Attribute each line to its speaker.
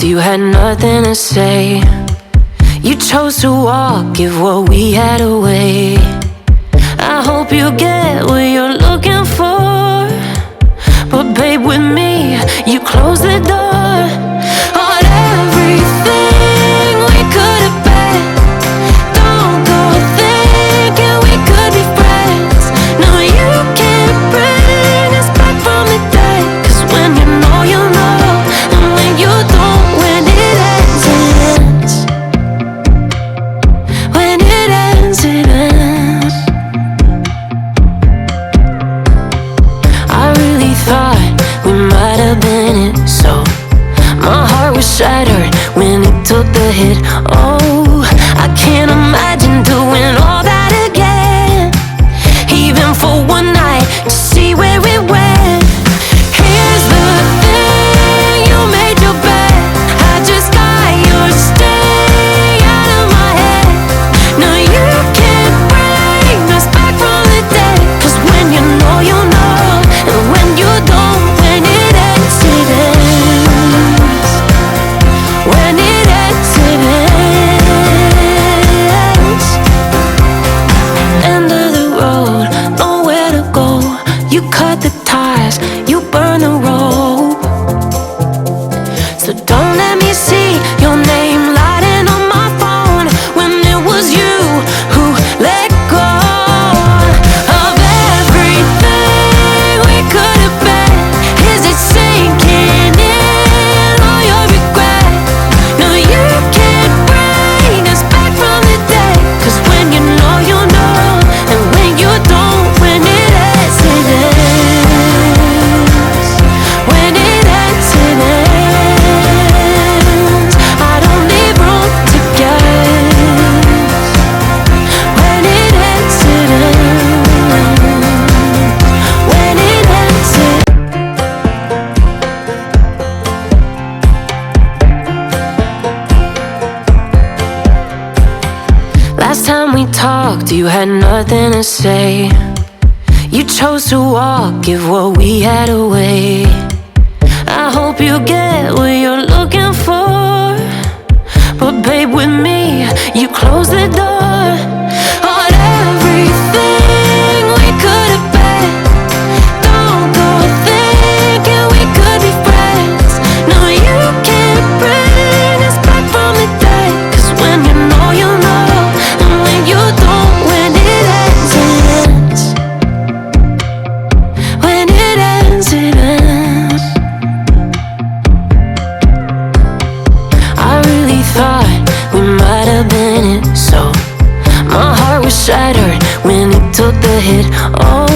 Speaker 1: you had nothing to say. You chose to walk, give what we had away. I hope you get what you're looking for, but babe, with me, you close the door on everything we could have been. Don't go thinking we could be friends. No, you can't bring us back from the dead. 'Cause when you know, you know, and when you don't, when it ends, it ends. When it ends, it ends. I really thought we might have been it, so my heart was shattered when it took the hit. Oh, I can't imagine doing all that again, even for one night, to see where it went. Here's the thing, you made your bed, I just got your stay out of my head. No, you can't bring us back from the dead. 'Cause when you know, you know, and when you don't, when it ends, it ends. When it ends, it ends. End of the road, nowhere to go. You cut the ties, you burn the rope. So don't let me see your name lighting on my phone when it was you who let go of everything we could have been. Is it sinking in all your regret? No, you can't bring us back from the dead. 'Cause when you know, you know, and when you don't, when it ends, it ends. When it ends, it ends. I don't leave room to guess. When it ends, it ends. When it ends, it Last time we talked, you had nothing to say. You chose to walk, give what we had away. I hope you get what you're looking for, but babe, with me, you close the door on everything we could have been. Don't go thinking we could be friends. No, you can't bring us back from the dead. 'Cause when you know, you know, and when you don't, when it ends, it ends. When it ends, it ends. I really thought we might have been it, so my heart was shattered when it took the hit. Oh,